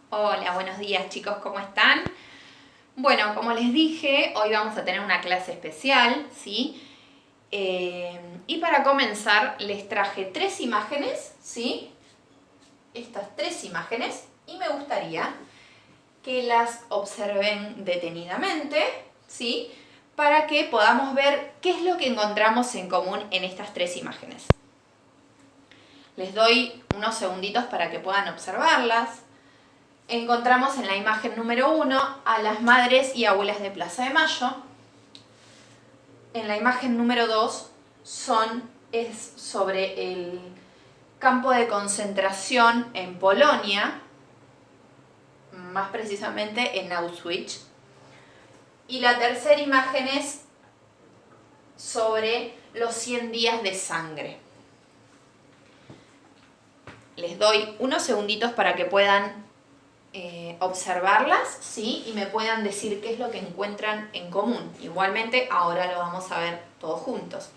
Hola, buenos días chicos, ¿cómo están? Bueno, como les dije, hoy vamos a tener una clase especial, ¿sí? Y para comenzar les traje 3 imágenes, ¿sí? Estas 3 imágenes, y me gustaría que las observen detenidamente, ¿sí? Para que podamos ver qué es lo que encontramos en común en estas 3 imágenes. Les doy unos segunditos para que puedan observarlas. Encontramos en la imagen número 1 a las madres y abuelas de Plaza de Mayo. En la imagen número 2 es sobre el campo de concentración en Polonia, más precisamente en Auschwitz. Y la tercera imagen es sobre los 100 días de sangre. Les doy unos segunditos para que puedan observarlas, ¿sí? Y me puedan decir qué es lo que encuentran en común. Igualmente ahora lo vamos a ver todos juntos.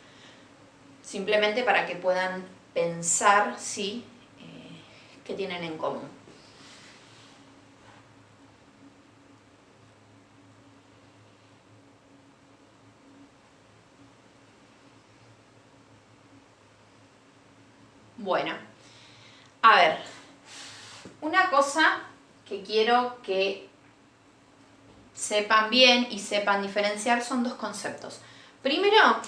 Simplemente para que puedan pensar, ¿sí? Qué tienen en común. Bueno, a ver, una cosa que quiero que sepan bien y sepan diferenciar son 2 conceptos. Primero,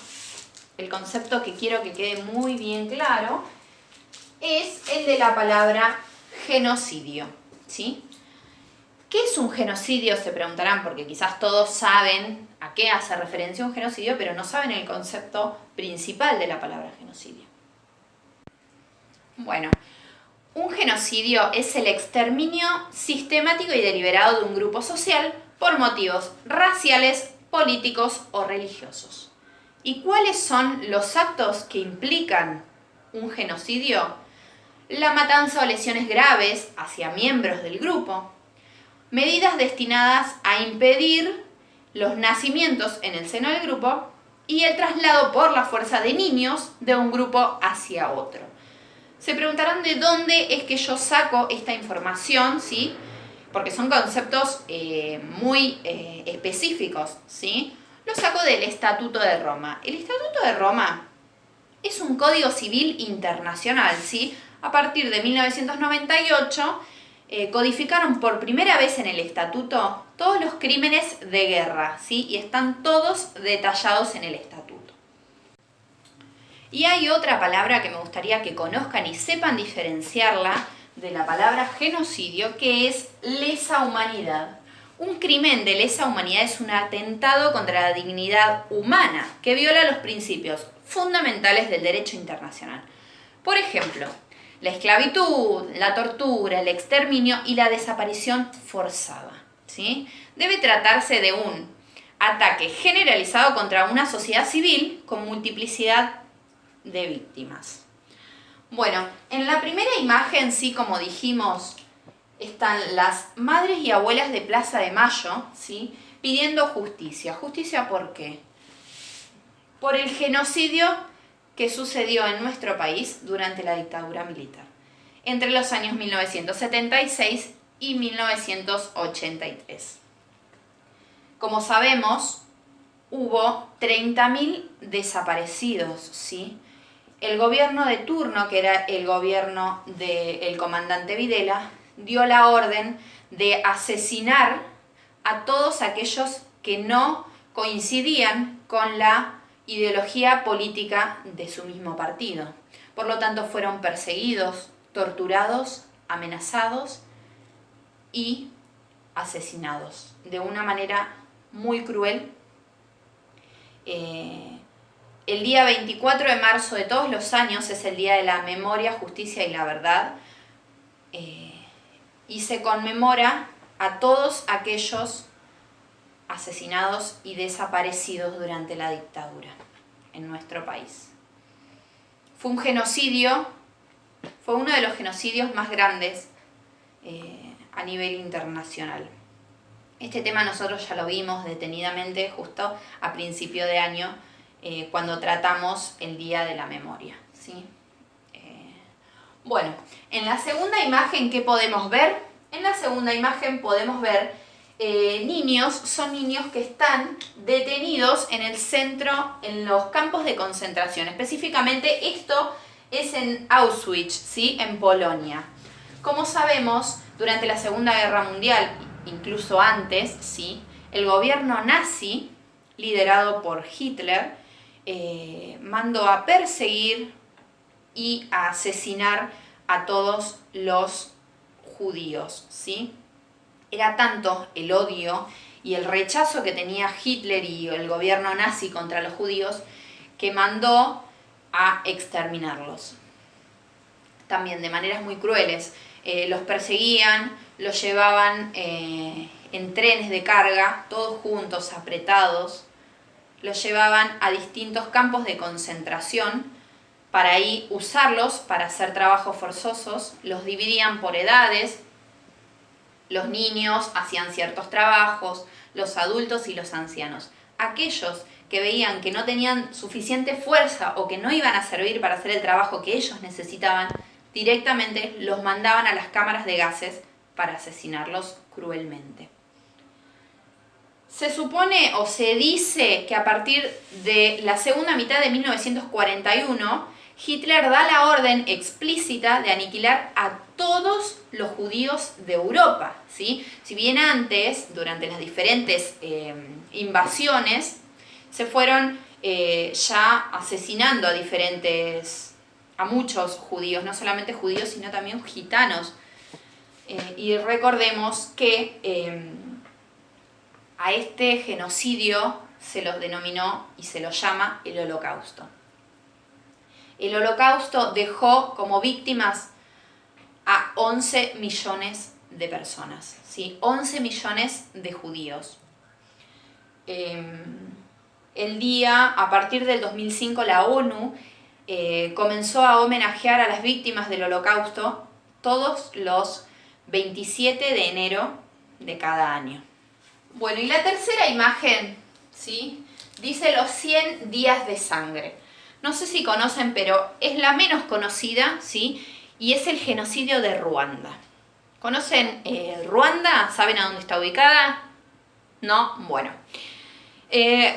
el concepto que quiero que quede muy bien claro es el de la palabra genocidio, ¿sí? ¿Qué es un genocidio? Se preguntarán, porque quizás todos saben a qué hace referencia un genocidio, pero no saben el concepto principal de la palabra genocidio. Bueno, un genocidio es el exterminio sistemático y deliberado de un grupo social por motivos raciales, políticos o religiosos. ¿Y cuáles son los actos que implican un genocidio? La matanza o lesiones graves hacia miembros del grupo, medidas destinadas a impedir los nacimientos en el seno del grupo y el traslado por la fuerza de niños de un grupo hacia otro. Se preguntarán de dónde es que yo saco esta información, ¿sí? Porque son conceptos muy específicos, ¿sí? Lo saco del Estatuto de Roma. El Estatuto de Roma es un código civil internacional, ¿sí? A partir de 1998 codificaron por primera vez en el Estatuto todos los crímenes de guerra, ¿sí? Y están todos detallados en el Estatuto. Y hay otra palabra que me gustaría que conozcan y sepan diferenciarla de la palabra genocidio, que es lesa humanidad. Un crimen de lesa humanidad es un atentado contra la dignidad humana que viola los principios fundamentales del derecho internacional. Por ejemplo, la esclavitud, la tortura, el exterminio y la desaparición forzada, ¿sí? Debe tratarse de un ataque generalizado contra una sociedad civil con multiplicidad de víctimas. Bueno, en la primera imagen, sí, como dijimos, están las madres y abuelas de Plaza de Mayo, ¿sí? Pidiendo justicia. ¿Justicia por qué? Por el genocidio que sucedió en nuestro país durante la dictadura militar, entre los años 1976 y 1983. Como sabemos, hubo 30.000 desaparecidos, ¿sí? El gobierno de turno, que era el gobierno del comandante Videla, dio la orden de asesinar a todos aquellos que no coincidían con la ideología política de su mismo partido. Por lo tanto, fueron perseguidos, torturados, amenazados y asesinados de una manera muy cruel. El día 24 de marzo de todos los años es el Día de la Memoria, Justicia y la Verdad, y se conmemora a todos aquellos asesinados y desaparecidos durante la dictadura en nuestro país. Fue un genocidio, fue uno de los genocidios más grandes a nivel internacional. Este tema nosotros ya lo vimos detenidamente justo a principio de año, cuando tratamos el Día de la Memoria, ¿sí? Bueno, en la segunda imagen, ¿qué podemos ver? En la segunda imagen podemos ver niños, son niños que están detenidos en el centro, en los campos de concentración. Específicamente esto es en Auschwitz, ¿sí? En Polonia. Como sabemos, durante la Segunda Guerra Mundial, incluso antes, ¿sí? El gobierno nazi, liderado por Hitler, mandó a perseguir y a asesinar a todos los judíos, ¿sí? Era tanto el odio y el rechazo que tenía Hitler y el gobierno nazi contra los judíos que mandó a exterminarlos. También de maneras muy crueles. Los perseguían, los llevaban en trenes de carga, todos juntos, apretados. Los llevaban a distintos campos de concentración para ahí usarlos para hacer trabajos forzosos. Los dividían por edades. Los niños hacían ciertos trabajos, los adultos y los ancianos. Aquellos que veían que no tenían suficiente fuerza o que no iban a servir para hacer el trabajo que ellos necesitaban, directamente los mandaban a las cámaras de gases para asesinarlos cruelmente. Se supone o se dice que a partir de la segunda mitad de 1941, Hitler da la orden explícita de aniquilar a todos los judíos de Europa, ¿sí? Si bien antes, durante las diferentes invasiones, se fueron ya asesinando a muchos judíos, no solamente judíos, sino también gitanos. Y recordemos que a este genocidio se los denominó y se lo llama el Holocausto. El Holocausto dejó como víctimas a 11 millones de personas, ¿sí? 11 millones de judíos. A partir del 2005, la ONU comenzó a homenajear a las víctimas del Holocausto todos los 27 de enero de cada año. Bueno, y la tercera imagen, ¿sí? Dice los 100 días de sangre. No sé si conocen, pero es la menos conocida, ¿sí? Y es el genocidio de Ruanda. ¿Conocen Ruanda? ¿Saben a dónde está ubicada? ¿No? Bueno.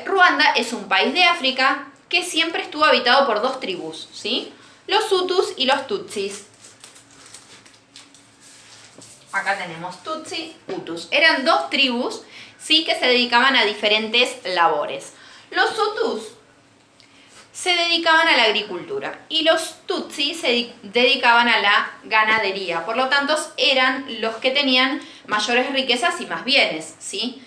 Ruanda es un país de África que siempre estuvo habitado por dos tribus, ¿sí? Los Hutus y los Tutsis. Acá tenemos Tutsi, Hutus. Eran dos tribus, sí, que se dedicaban a diferentes labores. Los Hutus se dedicaban a la agricultura y los Tutsi se dedicaban a la ganadería. Por lo tanto, eran los que tenían mayores riquezas y más bienes, ¿sí?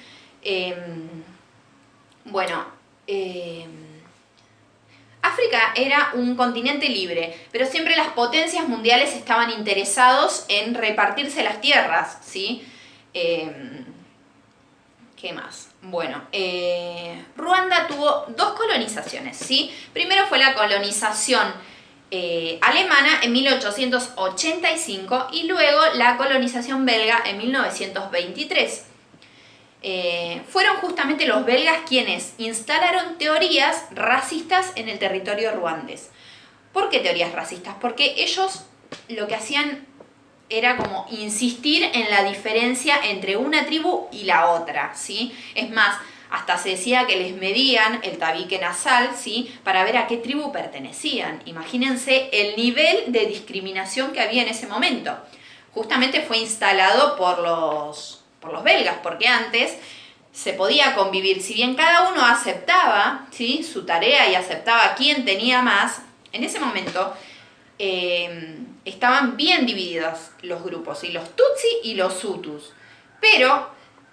África era un continente libre, pero siempre las potencias mundiales estaban interesados en repartirse las tierras, ¿sí? ¿Qué más? Bueno, Ruanda tuvo dos colonizaciones, ¿sí? Primero fue la colonización alemana en 1885 y luego la colonización belga en 1923. Fueron justamente los belgas quienes instalaron teorías racistas en el territorio ruandés. ¿Por qué teorías racistas? Porque ellos lo que hacían era como insistir en la diferencia entre una tribu y la otra, ¿sí? Es más, hasta se decía que les medían el tabique nasal, ¿sí? Para ver a qué tribu pertenecían. Imagínense el nivel de discriminación que había en ese momento. Justamente fue instalado por los belgas, porque antes se podía convivir, si bien cada uno aceptaba, ¿sí? Su tarea y aceptaba quién tenía más, en ese momento estaban bien divididos los grupos, ¿sí? Los Tutsi y los Hutus. Pero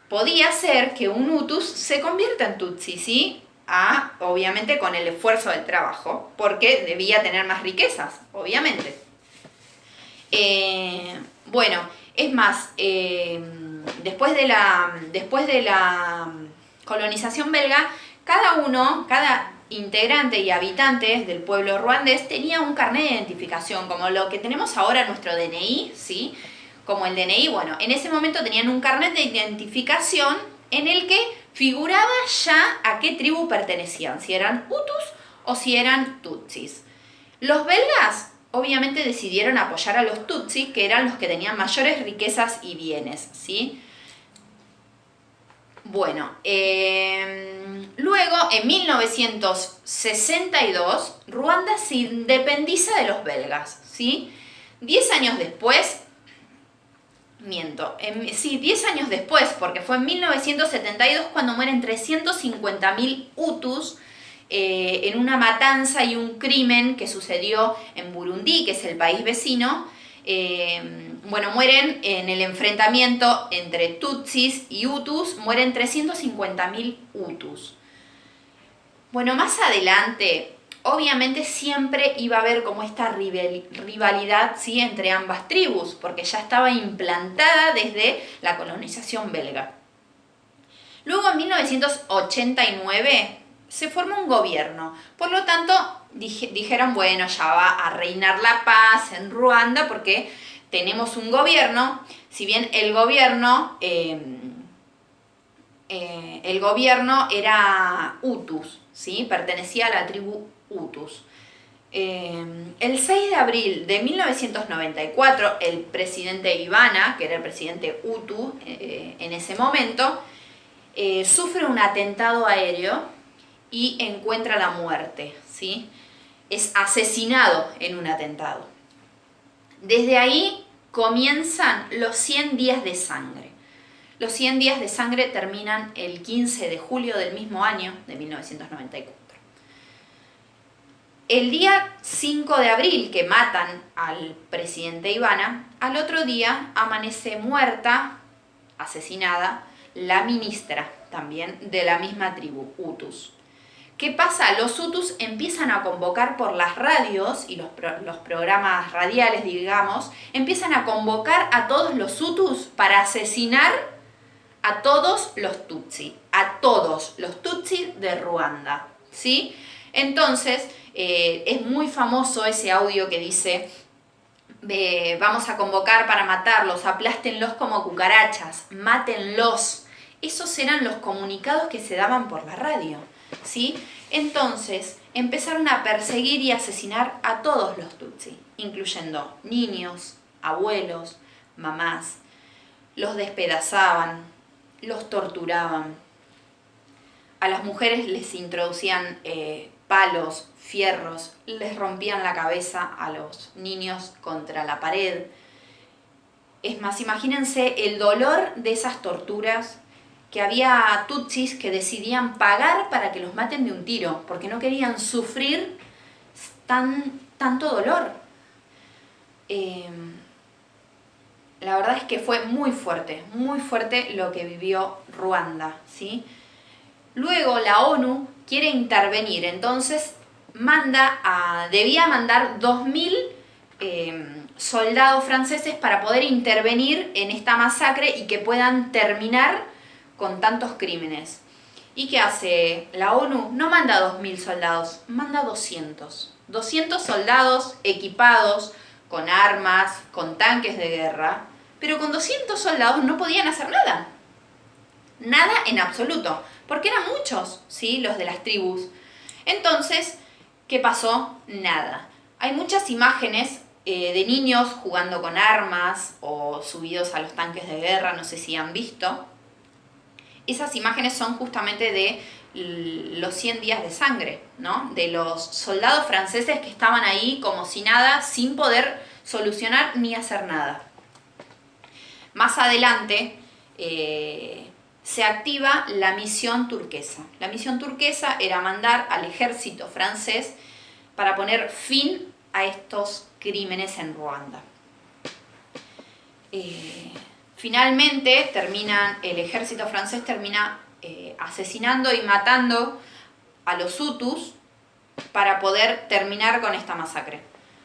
podía ser que un Hutus se convierta en Tutsi, ¿sí? Obviamente con el esfuerzo del trabajo, porque debía tener más riquezas, obviamente. Bueno, es más, después de la colonización belga, cada integrante y habitante del pueblo ruandés tenía un carnet de identificación, como lo que tenemos ahora nuestro DNI, ¿sí? Como el DNI, bueno, en ese momento tenían un carnet de identificación en el que figuraba ya a qué tribu pertenecían, si eran Hutus o si eran Tutsis. Los belgas obviamente decidieron apoyar a los Tutsi, que eran los que tenían mayores riquezas y bienes, ¿sí? Bueno, luego en 1962 Ruanda se independiza de los belgas, ¿sí? 10 años después, 10 años después, porque fue en 1972 cuando mueren 350.000 hutus en una matanza y un crimen que sucedió en Burundi, que es el país vecino. Mueren en el enfrentamiento entre tutsis y hutus, mueren 350.000 hutus. Bueno, más adelante, obviamente siempre iba a haber como esta rivalidad, ¿sí?, entre ambas tribus, porque ya estaba implantada desde la colonización belga. Luego, en 1989, se formó un gobierno. Por lo tanto, dijeron, bueno, ya va a reinar la paz en Ruanda porque tenemos un gobierno, si bien el gobierno era Hutus, ¿sí? Pertenecía a la tribu Hutus. El 6 de abril de 1994, el presidente Ivana, que era el presidente Hutu en ese momento, sufre un atentado aéreo y encuentra la muerte, ¿sí? Es asesinado en un atentado. Desde ahí comienzan los 100 días de sangre. Los 100 días de sangre terminan el 15 de julio del mismo año, de 1994. El día 5 de abril, que matan al presidente Ivana, al otro día amanece muerta, asesinada, la ministra también de la misma tribu, Hutus. ¿Qué pasa? Los Hutus empiezan a convocar por las radios y los programas radiales, digamos, empiezan a convocar a todos los Hutus para asesinar a todos los Tutsi, a todos los Tutsi de Ruanda, ¿sí? Entonces, es muy famoso ese audio que dice, vamos a convocar para matarlos, aplástenlos como cucarachas, mátenlos. Esos eran los comunicados que se daban por la radio, ¿sí? Entonces empezaron a perseguir y asesinar a todos los Tutsi, incluyendo niños, abuelos, mamás. Los despedazaban, los torturaban. A las mujeres les introducían palos, fierros, les rompían la cabeza a los niños contra la pared. Es más, imagínense el dolor de esas torturas, que había tutsis que decidían pagar para que los maten de un tiro, porque no querían sufrir tanto dolor. La verdad es que fue muy fuerte lo que vivió Ruanda, ¿sí? Luego la ONU quiere intervenir, entonces debía mandar 2.000 soldados franceses para poder intervenir en esta masacre y que puedan terminar con tantos crímenes. ¿Y qué hace la ONU? No manda 2.000 soldados, manda 200. 200 soldados equipados con armas, con tanques de guerra, pero con 200 soldados no podían hacer nada. Nada en absoluto, porque eran muchos, ¿sí?, los de las tribus. Entonces, ¿qué pasó? Nada. Hay muchas imágenes de niños jugando con armas o subidos a los tanques de guerra, no sé si han visto. Esas imágenes son justamente de los 100 días de sangre, ¿no? De los soldados franceses que estaban ahí como si nada, sin poder solucionar ni hacer nada. Más adelante se activa la misión turquesa. La misión turquesa era mandar al ejército francés para poner fin a estos crímenes en Ruanda. Finalmente el ejército francés termina asesinando y matando a los Hutus para poder terminar con esta masacre,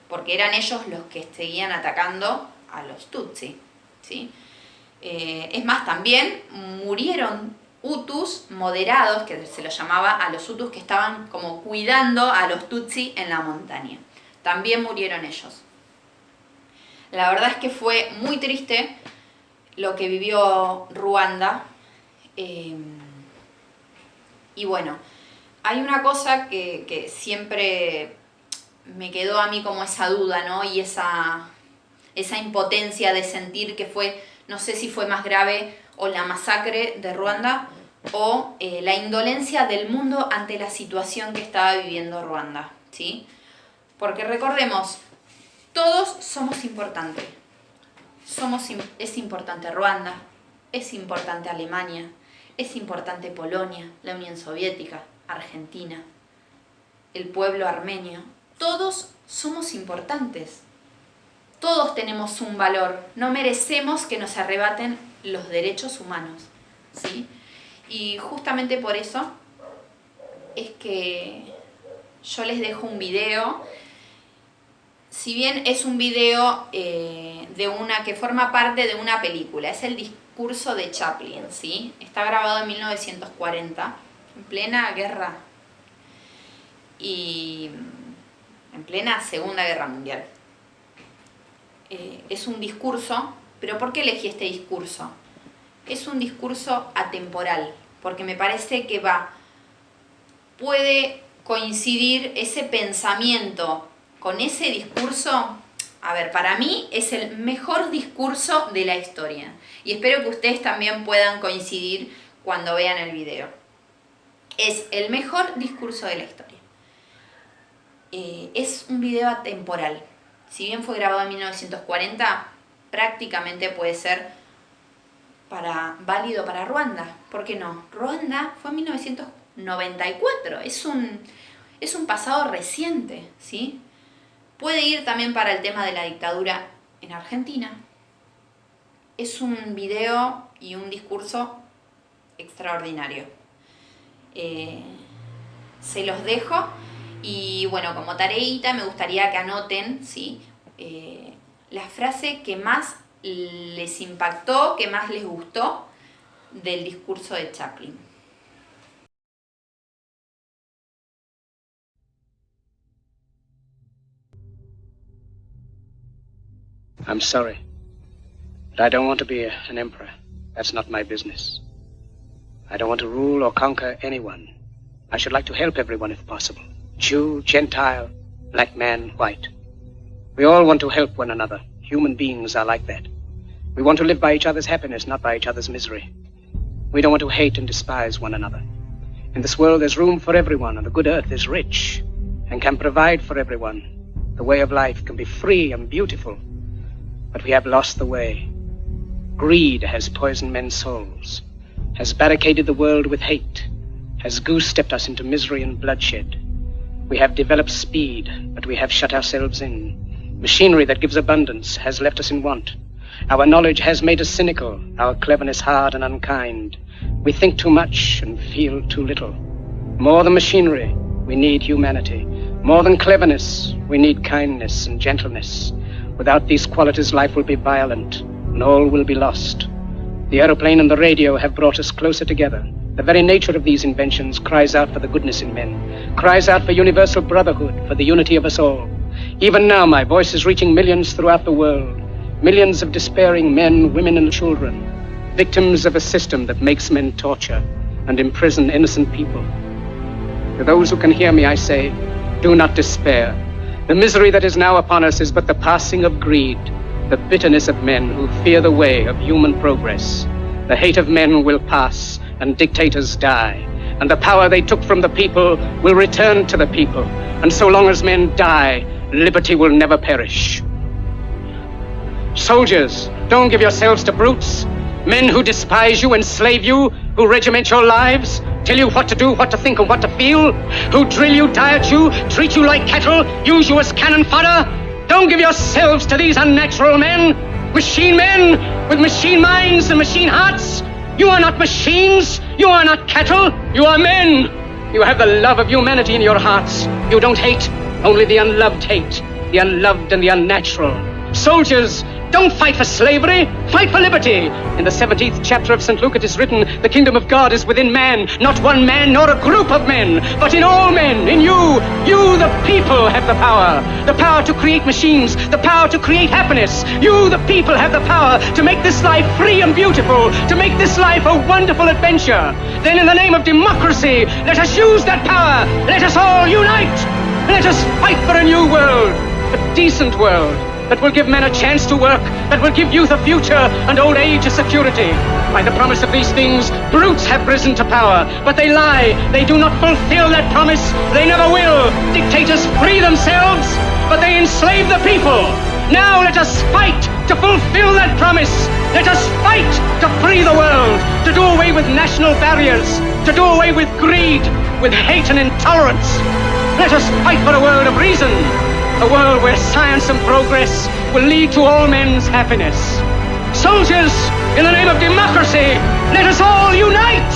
porque eran ellos los que seguían atacando a los Tutsi, ¿sí? Es más, también murieron Hutus moderados, que se los llamaba a los Hutus que estaban como cuidando a los Tutsi en la montaña. También murieron ellos. La verdad es que fue muy triste lo que vivió Ruanda. Y bueno, hay una cosa que siempre me quedó a mí como esa duda, ¿no? Y esa impotencia de sentir que fue, no sé si fue más grave o la masacre de Ruanda o la indolencia del mundo ante la situación que estaba viviendo Ruanda, ¿sí? Porque recordemos, todos somos importantes. Es importante Ruanda, es importante Alemania, es importante Polonia, la Unión Soviética, Argentina, el pueblo armenio. Todos somos importantes. Todos tenemos un valor. No merecemos que nos arrebaten los derechos humanos, ¿sí? Y justamente por eso es que yo les dejo un video. Si bien es un video que forma parte de una película, es el discurso de Chaplin, ¿sí? Está grabado en 1940, en plena guerra y en plena Segunda Guerra Mundial. Es un discurso, pero ¿por qué elegí este discurso? Es un discurso atemporal, porque me parece que puede coincidir ese pensamiento con ese discurso. A ver, para mí es el mejor discurso de la historia. Y espero que ustedes también puedan coincidir cuando vean el video. Es el mejor discurso de la historia. Es un video atemporal. Si bien fue grabado en 1940, prácticamente puede ser válido para Ruanda. ¿Por qué no? Ruanda fue en 1994. Es un pasado reciente, ¿sí? Puede ir también para el tema de la dictadura en Argentina. Es un video y un discurso extraordinario. Se los dejo y bueno, como tareita me gustaría que anoten, ¿sí? La frase que más les impactó, que más les gustó del discurso de Chaplin. I'm sorry, but I don't want to be an emperor. That's not my business. I don't want to rule or conquer anyone. I should like to help everyone if possible. Jew, Gentile, black man, white. We all want to help one another. Human beings are like that. We want to live by each other's happiness, not by each other's misery. We don't want to hate and despise one another. In this world there's room for everyone, and the good earth is rich and can provide for everyone. The way of life can be free and beautiful. But we have lost the way. Greed has poisoned men's souls, has barricaded the world with hate, has goose-stepped us into misery and bloodshed. We have developed speed, but we have shut ourselves in. Machinery that gives abundance has left us in want. Our knowledge has made us cynical, our cleverness hard and unkind. We think too much and feel too little. More than machinery, we need humanity. More than cleverness, we need kindness and gentleness. Without these qualities, life will be violent, and all will be lost. The aeroplane and the radio have brought us closer together. The very nature of these inventions cries out for the goodness in men, cries out for universal brotherhood, for the unity of us all. Even now, my voice is reaching millions throughout the world, millions of despairing men, women, and children, victims of a system that makes men torture and imprison innocent people. To those who can hear me, I say, do not despair. The misery that is now upon us is but the passing of greed, the bitterness of men who fear the way of human progress. The hate of men will pass, and dictators die, and the power they took from the people will return to the people. And so long as men die, liberty will never perish. Soldiers, don't give yourselves to brutes, men who despise you, enslave you, who regiment your lives, tell you what to do, what to think, and what to feel, who drill you, diet you, treat you like cattle, use you as cannon fodder. Don't give yourselves to these unnatural men with machine minds and machine hearts. You are not machines, you are not cattle, you are men. You have the love of humanity in your hearts. You don't hate, only the unloved hate, the unloved and the unnatural. Soldiers, don't fight for slavery, fight for liberty. In the 17th chapter of St. Luke it is written, the kingdom of God is within man, not one man nor a group of men, but in all men, in you. You, the people, have the power to create machines, the power to create happiness. You, the people, have the power to make this life free and beautiful, to make this life a wonderful adventure. Then in the name of democracy, let us use that power. Let us all unite. Let us fight for a new world, a decent world, that will give men a chance to work, that will give youth a future and old age a security. By the promise of these things, brutes have risen to power, but they lie. They do not fulfill that promise. They never will. Dictators free themselves, but they enslave the people. Now let us fight to fulfill that promise. Let us fight to free the world, to do away with national barriers, to do away with greed, with hate and intolerance. Let us fight for a world of reason, a world where science and progress will lead to all men's happiness. Soldiers, in the name of democracy, let us all unite!